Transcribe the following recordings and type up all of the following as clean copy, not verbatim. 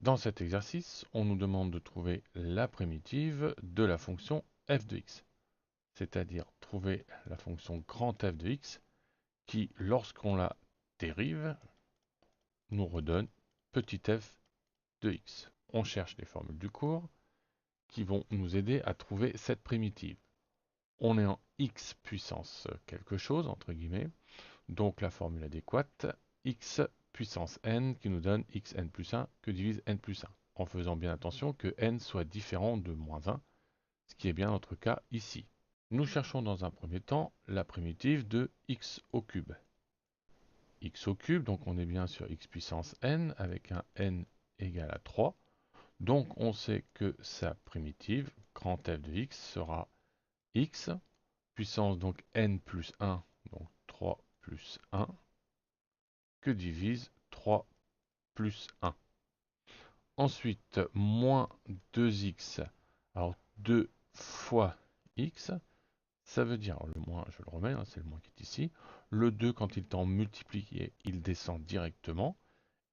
Dans cet exercice, on nous demande de trouver la primitive de la fonction f de x, c'est-à-dire trouver la fonction grand F de x qui, lorsqu'on la dérive, nous redonne petit f de x. On cherche les formules du cours qui vont nous aider à trouver cette primitive. On est en x puissance quelque chose, entre guillemets, donc la formule adéquate, x puissance n qui nous donne xn plus 1 que divise n plus 1, en faisant bien attention que n soit différent de moins 1, ce qui est bien notre cas ici. Nous cherchons dans un premier temps la primitive de x au cube. X au cube, donc on est bien sur x puissance n avec un n égal à 3. Donc on sait que sa primitive, grand F de x, sera x puissance donc n plus 1, donc 3 plus 1, que divise 3 plus 1. Ensuite, moins 2x. Alors 2 fois x, ça veut dire, le moins, je le remets, hein, c'est le moins qui est ici. Le 2, quand il est en multiplié, il descend directement.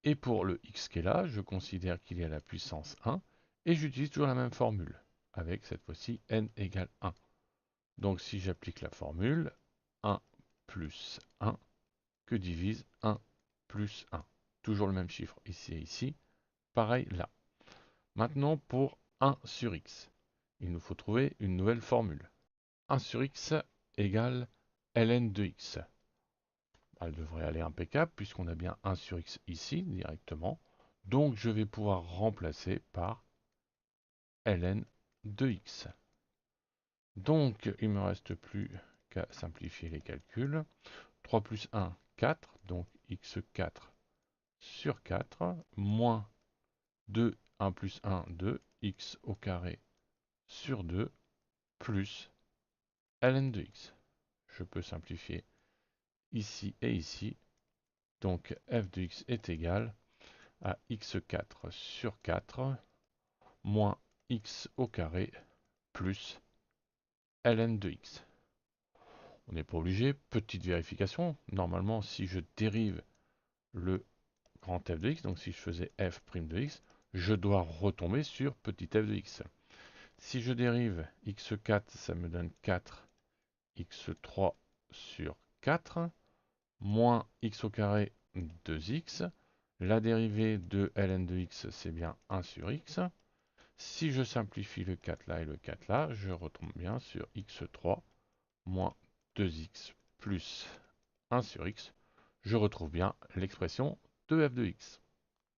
Et pour le x qui est là, je considère qu'il est à la puissance 1. Et j'utilise toujours la même formule, avec cette fois-ci n égale 1. Donc si j'applique la formule, 1 plus 1 que divise 1 plus 1. Toujours le même chiffre ici et ici. Pareil là. Maintenant pour 1 sur x. Il nous faut trouver une nouvelle formule. 1 sur x égale ln de x. Elle devrait aller impeccable puisqu'on a bien 1 sur x ici directement. Donc je vais pouvoir remplacer par ln de x. Donc il ne me reste plus qu'à simplifier les calculs. 3 plus 1, 4, donc x4 sur 4, moins 2, 1 plus 1, 2, x au carré sur 2, plus ln de x. Je peux simplifier ici et ici. Donc f de x est égal à x4 sur 4 moins x au carré plus ln de x. On n'est pas obligé, petite vérification. Normalement, si je dérive le grand f de x, donc si je faisais f' de x, je dois retomber sur petit f de x. Si je dérive x4, ça me donne 4 x3 sur 4, moins x au carré 2x. La dérivée de ln de x, c'est bien 1 sur x. Si je simplifie le 4 là et le 4 là, je retombe bien sur x3 moins 2x plus 1 sur x. Je retrouve bien l'expression de f de x.